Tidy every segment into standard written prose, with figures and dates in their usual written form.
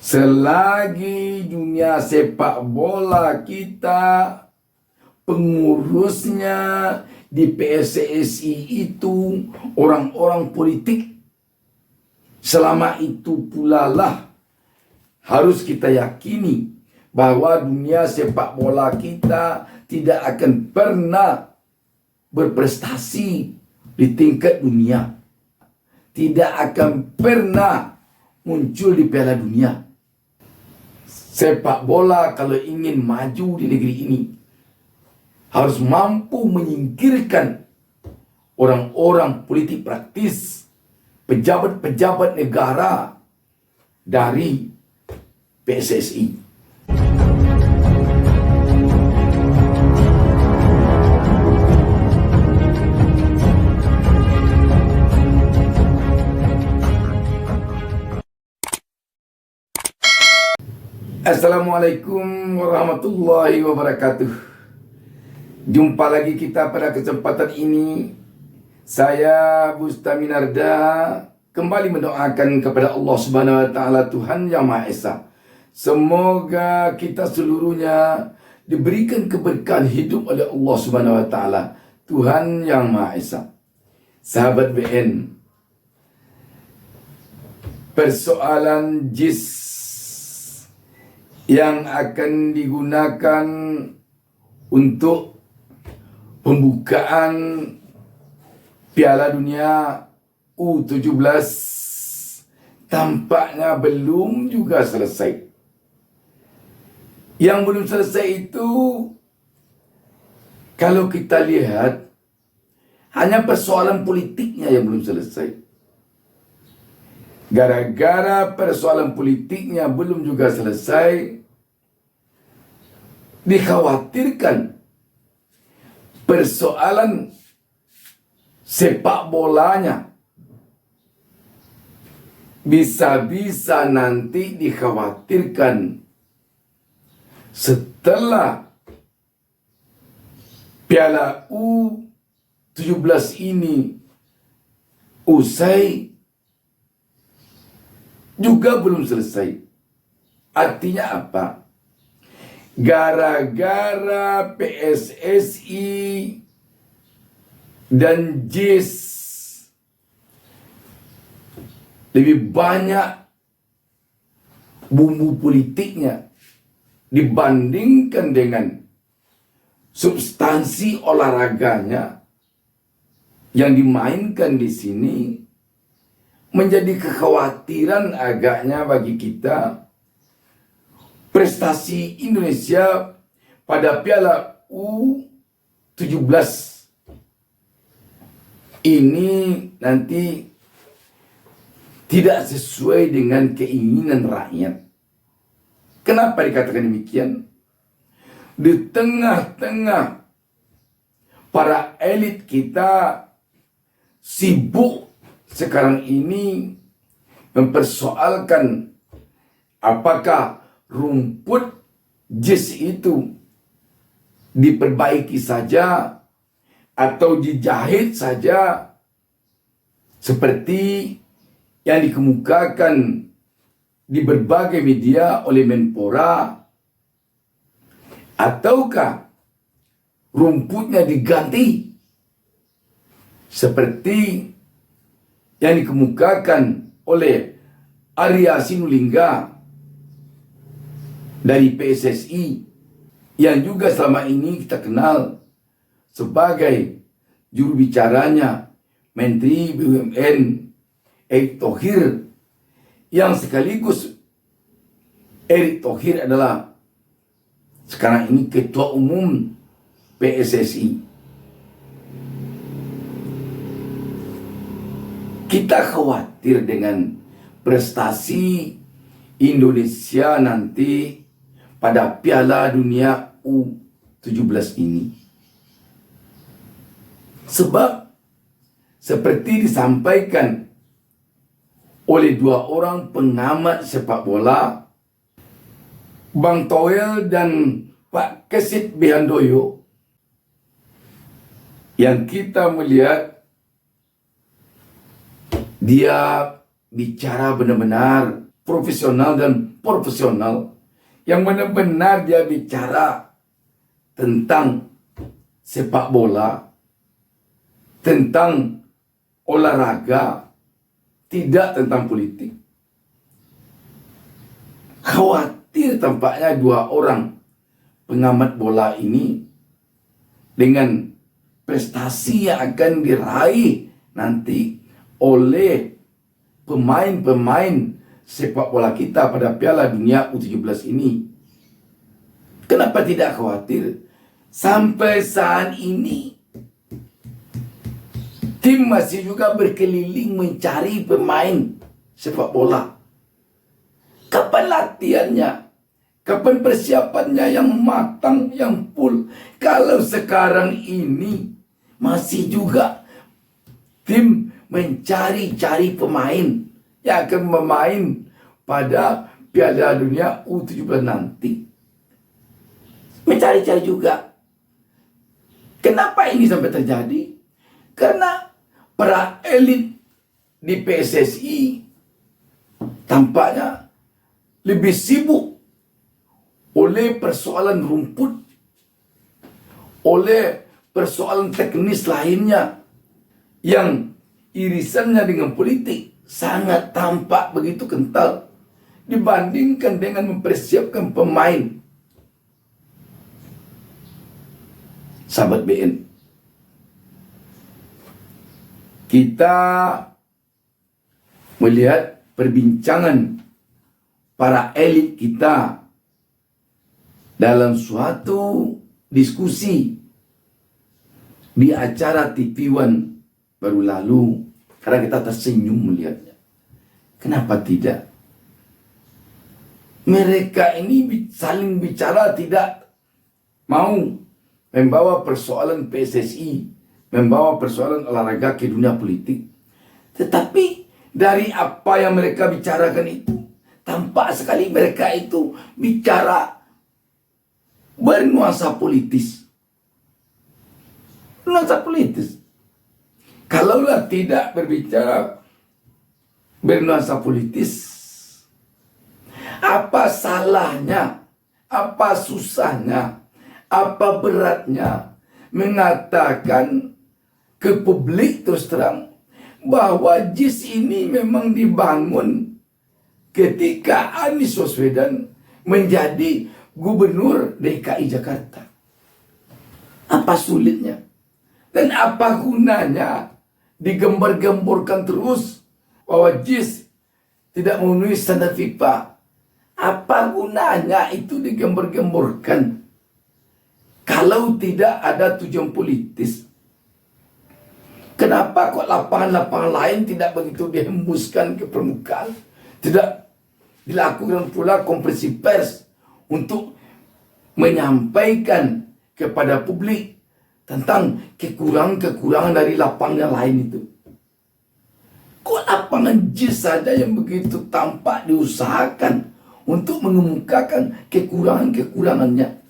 Selagi dunia sepak bola kita, pengurusnya di PSSI itu orang-orang politik, selama itu pula lah harus kita yakini bahwa dunia sepak bola kita tidak akan pernah berprestasi di tingkat dunia, tidak akan pernah muncul di Piala Dunia. Sepak bola kalau ingin maju di negeri ini harus mampu menyingkirkan orang-orang politik praktis, pejabat-pejabat negara dari PSSI. Assalamualaikum warahmatullahi wabarakatuh. Jumpa lagi kita pada kesempatan ini. Saya Bustami Narda kembali mendoakan kepada Allah Subhanahu wa taala, Tuhan Yang Maha Esa. Semoga kita seluruhnya diberikan keberkahan hidup oleh Allah Subhanahu wa taala, Tuhan Yang Maha Esa. Sahabat BN, persoalan JIS yang akan digunakan untuk pembukaan Piala Dunia U17 tampaknya belum juga selesai. Yang belum selesai itu, kalau kita lihat, hanya persoalan politiknya yang belum selesai. Gara-gara persoalan politiknya belum juga selesai, dikhawatirkan persoalan sepak bolanya bisa-bisa nanti dikhawatirkan setelah Piala U17 ini usai juga belum selesai. Artinya apa? Gara-gara PSSI dan JIS lebih banyak bumbu politiknya dibandingkan dengan substansi olahraganya yang dimainkan di sini, menjadi kekhawatiran agaknya bagi kita prestasi Indonesia pada Piala U17 ini nanti tidak sesuai dengan keinginan rakyat. Kenapa dikatakan demikian? Di tengah-tengah para elit kita sibuk sekarang ini mempersoalkan apakah rumput JIS itu diperbaiki saja atau dijahit saja seperti yang dikemukakan di berbagai media oleh Menpora, ataukah rumputnya diganti seperti yang dikemukakan oleh Arya Sinulinga dari PSSI, yang juga selama ini kita kenal sebagai juru bicaranya Menteri BUMN Erick Thohir, yang sekaligus Erick Thohir adalah sekarang ini Ketua Umum PSSI. Kita khawatir dengan prestasi Indonesia nanti pada Piala Dunia U17 ini. Sebab seperti disampaikan oleh dua orang pengamat sepak bola, Bang Toel dan Pak Kesit Behandoyo, yang kita melihat dia bicara benar-benar profesional dan profesional yang benar-benar dia bicara tentang sepak bola, tentang olahraga, tidak tentang politik. Khawatir tampaknya dua orang pengamat bola ini dengan prestasi yang akan diraih nanti oleh pemain-pemain sepak bola kita pada Piala Dunia U17 ini. Kenapa tidak khawatir? Sampai saat ini tim masih juga berkeliling mencari pemain sepak bola. Kapan latihannya? Kapan persiapannya yang matang, yang full? Kalau sekarang ini masih juga tim mencari-cari pemain yang akan bermain pada Piala Dunia U17 nanti. Mencari-cari juga. Kenapa ini sampai terjadi? Karena para elit di PSSI tampaknya lebih sibuk oleh persoalan rumput, oleh persoalan teknis lainnya yang irisannya dengan politik sangat tampak begitu kental dibandingkan dengan mempersiapkan pemain. Sahabat BN, kita melihat perbincangan para elit kita dalam suatu diskusi di acara TV One baru lalu, karena kita tersenyum melihatnya. Kenapa tidak? Mereka ini saling bicara, tidak mau membawa persoalan PSSI, membawa persoalan olahraga ke dunia politik. Tetapi dari apa yang mereka bicarakan itu, tampak sekali mereka itu bicara bernuansa politis. Nuansa politis. Kalaulah tidak berbicara bernuansa politis, apa salahnya, apa susahnya, apa beratnya mengatakan ke publik terus terang bahwa JIS ini memang dibangun ketika Anies Baswedan menjadi Gubernur DKI Jakarta. Apa sulitnya? Dan apa gunanya digembar-gemborkan terus bahwa JIS tidak memenuhi standar FIFA? Apa gunanya itu digembar-gemborkan kalau tidak ada tujuan politis? Kenapa kok lapangan-lapangan lain tidak begitu dihembuskan ke permukaan? Tidak dilakukan pula konferensi pers untuk menyampaikan kepada publik tentang kekurangan-kekurangan dari lapangan lain itu. Kok lapangan JIS saja yang begitu tampak diusahakan untuk mengemukakan kekurangan-kekurangannya?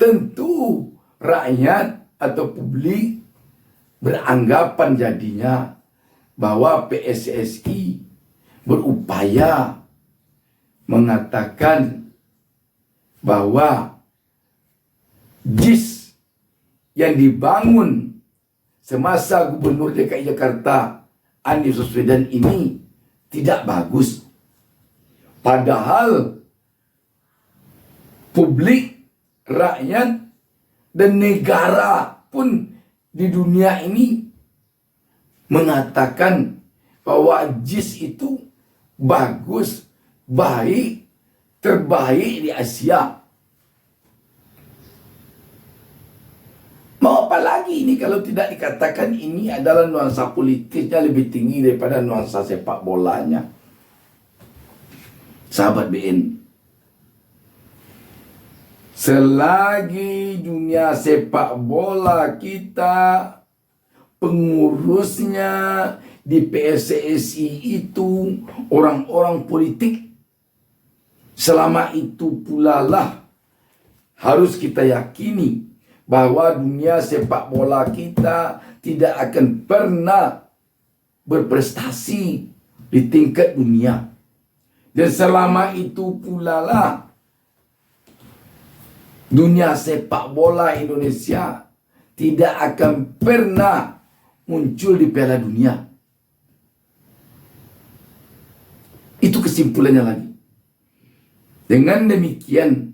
Tentu rakyat atau publik beranggapan jadinya bahwa PSSI berupaya mengatakan bahwa JIS yang dibangun semasa Gubernur DKI Jakarta Anies Baswedan ini tidak bagus. Padahal publik, rakyat, dan negara pun di dunia ini mengatakan bahwa JIS itu bagus, baik, terbaik di Asia. Mau apa lagi ini kalau tidak dikatakan ini adalah nuansa politisnya lebih tinggi daripada nuansa sepak bolanya? Sahabat BN, selagi dunia sepak bola kita, pengurusnya di PSSI itu orang-orang politik, selama itu pula lah harus kita yakini bahwa dunia sepak bola kita tidak akan pernah berprestasi di tingkat dunia. Dan selama itu pula lah dunia sepak bola Indonesia tidak akan pernah muncul di Piala Dunia. Itu kesimpulannya lagi. Dengan demikian,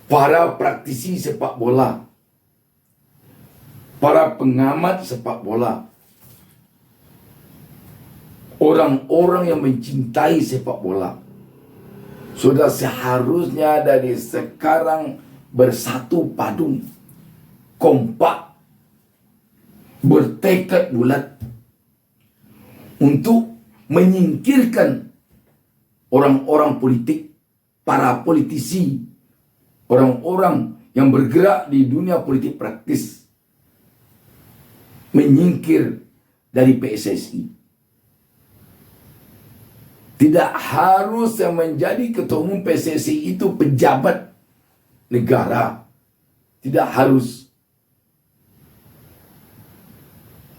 para praktisi sepak bola, para pengamat sepak bola, orang-orang yang mencintai sepak bola, sudah seharusnya dari sekarang bersatu padu, kompak, bertekad bulat untuk menyingkirkan orang-orang politik, para politisi, orang-orang yang bergerak di dunia politik praktis, menyingkir dari PSSI. Tidak harus yang menjadi ketua umum PSSI itu pejabat negara. Tidak harus.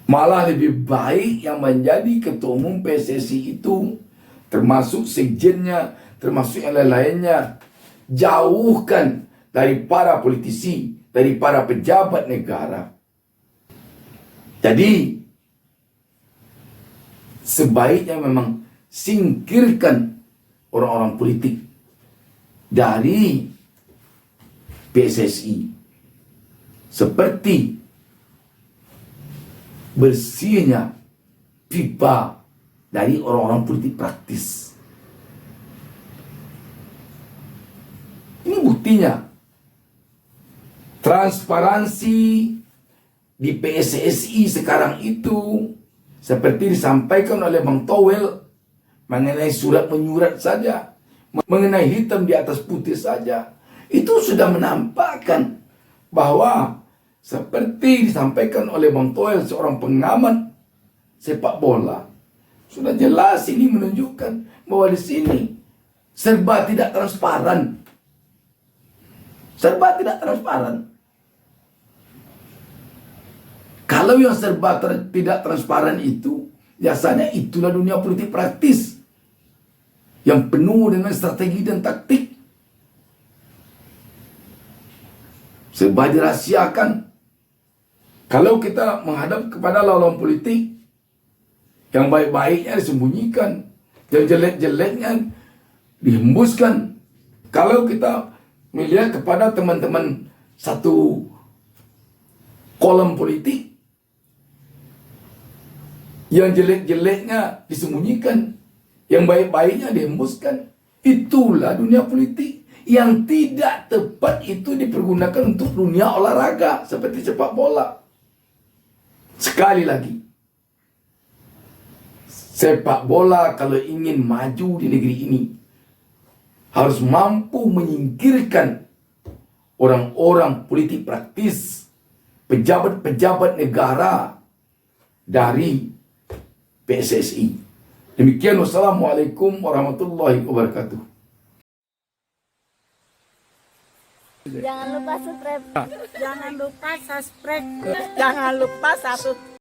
Malah lebih baik yang menjadi ketua umum PSSI itu, termasuk sekjennya, termasuk yang lain-lainnya, jauhkan dari para politisi, dari para pejabat negara. Jadi, sebaiknya memang singkirkan orang-orang politik dari PSSI. Seperti bersihnya pipa dari orang-orang politik praktis. Ini buktinya. Transparansi di PSSI sekarang itu seperti disampaikan oleh Bang Towel mengenai surat menyurat saja, mengenai hitam di atas putih saja, itu sudah menampakkan bahwa seperti disampaikan oleh Bang Toel, seorang pengamat sepak bola, sudah jelas ini menunjukkan bahwa di sini serba tidak transparan. Serba tidak transparan. Kalau yang serba tidak transparan itu, biasanya itulah dunia politik praktis yang penuh dengan strategi dan taktik. Serba dirahasiakan. Kalau kita menghadap kepada lawan politik, yang baik-baiknya disembunyikan, yang jelek-jeleknya dihembuskan. Kalau kita melihat kepada teman-teman satu kolom politik, yang jelek-jeleknya disembunyikan, yang baik-baiknya dihembuskan. Itulah dunia politik. Yang tidak tepat itu dipergunakan untuk dunia olahraga seperti sepak bola. Sekali lagi, sepak bola kalau ingin maju di negeri ini harus mampu menyingkirkan orang-orang politik praktis, pejabat-pejabat negara dari PSSI. Demikian, wassalamualaikum warahmatullahi wabarakatuh. Jangan lupa subscribe. Jangan lupa subscribe. Jangan lupa satu